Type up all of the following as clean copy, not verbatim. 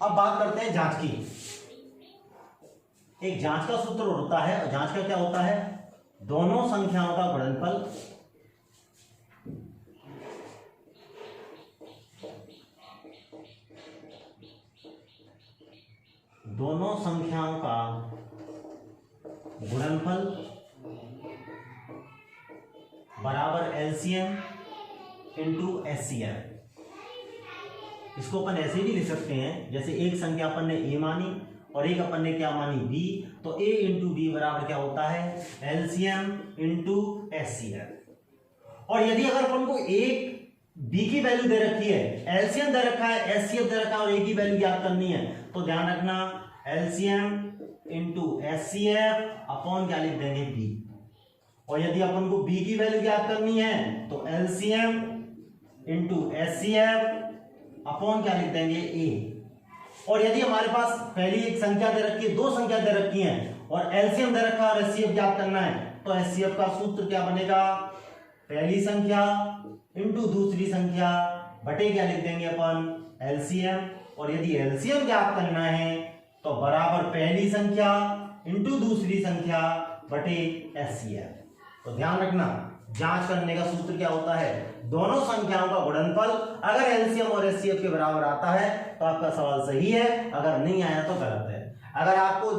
अब बात करते हैं जांच की। एक जांच का सूत्र होता है, और जांच का क्या होता है, दोनों संख्याओं का गुणनफल बराबर एलसीएम इंटू एचसीएफ। इसको अपन ऐसे भी लिख सकते हैं, जैसे एक संख्या अपन ने ए मानी और एक अपन ने क्या मानी बी, तो ए इंटू बी बराबर क्या होता है, एलसीएम इंटू एचसीएफ। और यदि अगर अपन को एक बी की वैल्यू दे रखी है, एलसीएम दे रखा है, एचसीएफ दे रखा है, और ए की वैल्यू ज्ञात करनी है, तो ध्यान रखना एलसीएम इंटू एचसीएफ अपॉन क्या लिख देंगे, बी। और यदि अपन को बी की वैल्यू ज्ञात करनी है तो एलसीएम इंटू एचसीएफ अपॉन क्या लिख देंगे, ए। और यदि हमारे पास पहली एक संख्या दे रखी है, दो संख्या दे रखी है और एलसीएम दे रखा है और एचसीएफ ज्ञात करना है, तो एचसीएफ का सूत्र क्या बनेगा, पहली संख्या इंटू दूसरी संख्या बटे क्या लिख देंगे अपन, एलसीएम। और यदि एलसीएम ज्ञात करना है तो बराबर पहली संख्या इंटू दूसरी संख्या बटे एचसीएफ। तो ध्यान रखना, जांच करने का सूत्र क्या होता है, दोनों संख्याओं का गुणनफल अगर एलसीएम और एचसीएफ के बराबर आता है तो आपका सवाल सही है, अगर नहीं आया तो गलत है। अगर आपको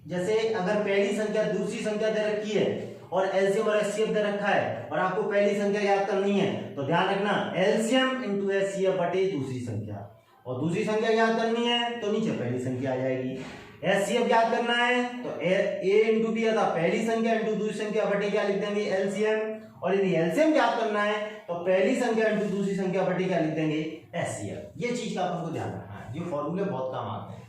जैसे अगर पहली संख्या दूसरी संख्या दे रखी है और एलसीएम और एचसीएफ दे रखा है और आपको पहली संख्या याद करनी है, तो ध्यान रखना एलसीएम इंटू एचसीएफ बटे दूसरी संख्या, और दूसरी संख्या याद करनी है तो नीचे पहली संख्या आ जाएगी। एचसीएफ याद करना है तो ए इंटू बी था पहली संख्या इंटू दूसरी संख्या बटे क्या लिख देंगे, एलसीएम। और यदि एलसीएम याद करना है तो पहली संख्या इंटू दूसरी संख्या बटे क्या लिख देंगे, एचसीएफ। ये चीज का आपको ध्यान रखना है, ये फॉर्मूले बहुत काम आते हैं।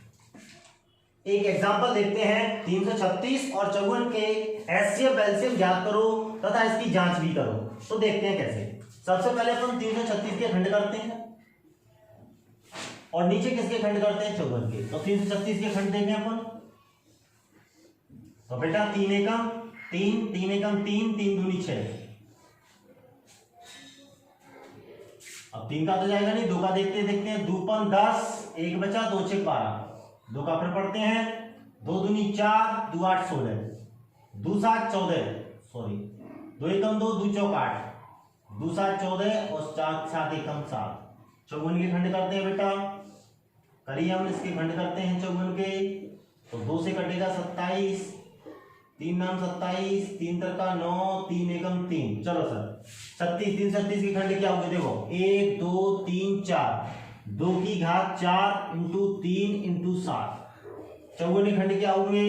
एक एग्जांपल देखते हैं, 336 और 54 के एचसीएफ एलसीएम ज्ञात करो तथा इसकी जांच भी करो। तो देखते हैं कैसे। सबसे पहले अपन 336 के खंड करते हैं और नीचे किसके खंड करते हैं, 54 के। तो 336 के खंड देंगे अपन, तो बेटा 3 एकम 3, 3 एकम 3, 3 दूनी 6। अब 3 का तो जाएगा नहीं, 2 का देखते हैं, 2 पन 10, 1 बचा, 2 6 12, 2 का फिर पढ़ते हैं, 2 दूनी 4, 2 8 16, 2 7 14, सॉरी 2 एकम 2, 2 चौक 8, 2 7 14 और 4 7 एकम 7। 54 के खंड करते हैं बेटा, करिए हम इसके खंड करते हैं 54 के। तो 2 से कटेगा 27, 3 नाम 27, 3 तरका 9, 3 एकम 3। चलो सर 36, 336 के खंड क्या होंगे, देखो 1 2 3 4, 2 की घात 4 इंटू 3 इंटू 7। 54 के खंड क्या होंगे,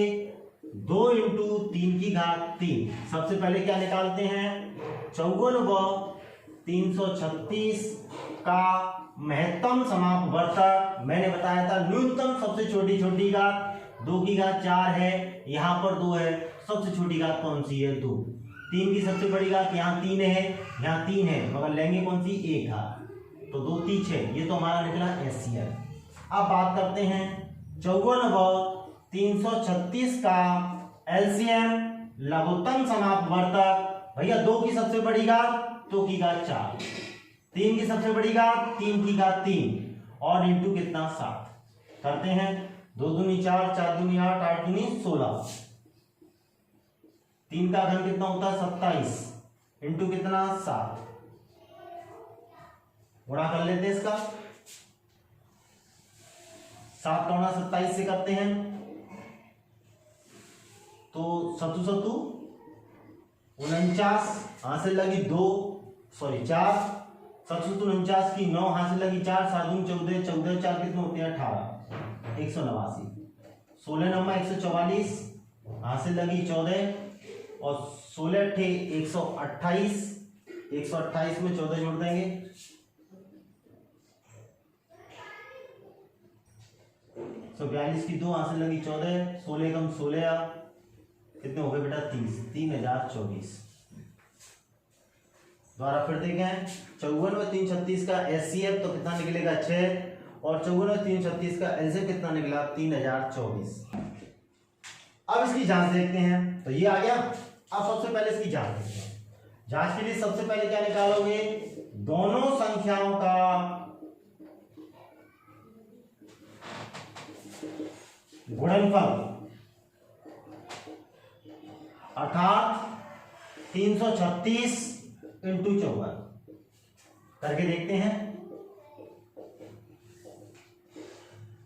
2 इंटू 3 की घात 3। सबसे पहले क्या निकालते हैं, 54 व 336 का महत्तम समापवर्तक। मैंने बताया था न्यूनतम सबसे छोटी छोटी घात 2 की घात 4 है, यहाँ पर 2 है, सबसे छोटी घात कौन सी है, 2। 3 की सबसे बड़ी घात यहाँ 3 है, यहाँ 3 है, मगर लेंगे कौन सी, 1 घात, तो 2 3 6, ये तो हमारा निकला एचसीएफ। अब बात करते हैं 54 व 336 का एलसीएम लघुत्तम समापवर्तक। भैया 2 की सबसे बड़ी घात 2 की घात 4, 3 की सबसे बड़ी घात 3 की घात 3 और इंटू कितना 7 करते हैं। 2 दूनी 4, 4 दूनी 8, 8 दूनी 16, 3 का घन कितना होता है 27 इंटू कितना 7, गुणा कर लेते हैं इसका। 7 का गुणा 27 से करते हैं तो 7 7 49, हाथ से लगी 2 सॉरी 4, 749 की 9 हाथ से लगी 4, 7 दूनी 14, 14 4 कितने होते हैं 18, 189, 16 नंबर 144, हाथ से लगी 14 और 16 थे 128, 128 में 14 जोड़ देंगे, 142 की 2 हाथ से लगी 14, 16 कम 16 कितने हो गए बेटा 30, 3024। दोबारा फिर देखें, 54 व 336 का एचसीएफ तो कितना निकलेगा 6 और 54 व 336 का एलसीएम कितना निकला 3024। अब इसकी जांच देखते हैं, तो ये आ गया। अब सबसे पहले इसकी जांच देखते हैं। जांच के लिए सबसे पहले क्या निकालोगे, दोनों संख्याओं का गुणनफल अर्थात 336 इंटू 54 करके देखते हैं।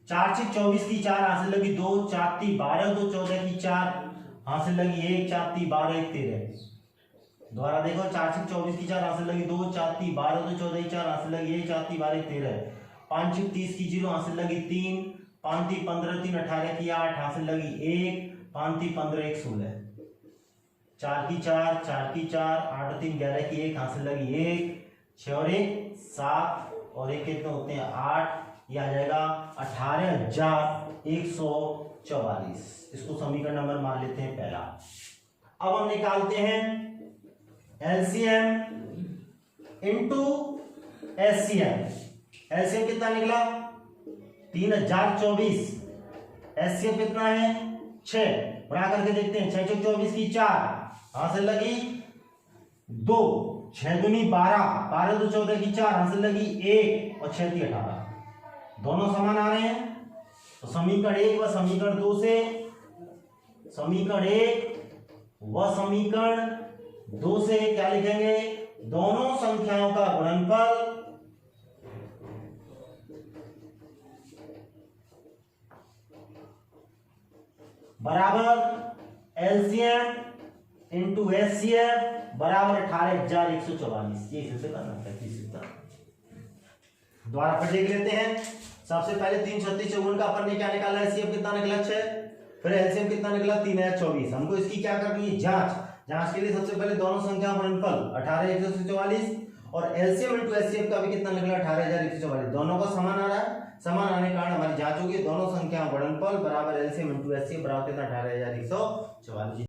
4 से 24 की 4 हासिल लगी 2, 4 × 12, 2 14 की 4 हासिल लगी 1, 4 × 12 1 13। दोबारा देखो, 4 से 24 की 4 हासिल लगी 2, 4 × 12, 2 14 की 4 हासिल लगी 1, 4 × 12 1 13। 5 × 30 की 0 हासिल लगी 3, 5 × 15 3 18 की 8 हासिल लगी 1, 5 × 15 1 16। 4 की 4, 4 की 4, 8 3 11 की 1 हासिल लगी 1, 6 और 1 7 और 1 कितने होते हैं 8। ये आ जाएगा 18,144। इसको समीकरण नंबर मान लेते हैं पहला। अब हम निकालते हैं एलसीएम इंटू एचसीएफ। एलसीएम कितना निकला 3024, एचसीएफ कितना है 6। बड़ा करके देखते हैं, 6 × 24 की 4 हासिल लगी 2, 6 दूनी 12, 12 × 2 14 की 4 हासिल लगी 1 और 6 × 3 18। दोनों समान आ रहे हैं, तो समीकरण 1 व समीकरण 2 से, समीकरण 1 व समीकरण 2 से क्या लिखेंगे, दोनों संख्याओं का गुणनफल बराबर एलसीएम इंटू एचसीएफ बराबर 18,144। ये इसे करना है। दोबारा फिर देख लेते हैं। सबसे पहले 336 चौगुन का अपन ने क्या निकाला, एचसीएफ कितना निकला 6, फिर एलसीएम कितना निकला 3024। हमको इसकी क्या करनी है जांच। जांच के लिए सबसे पहले दोनों संख्या गुणनफल 18,144 और एलसीएम इंटू एचसीएफ का भी कितना निकला 18,144। दोनों का समान आ रहा है, समान आने के कारण हमारी जांच होगी दोनों संख्या गुणनफल बराबर एलसीएम इंटू एचसीएफ बराबर कितना 18,144।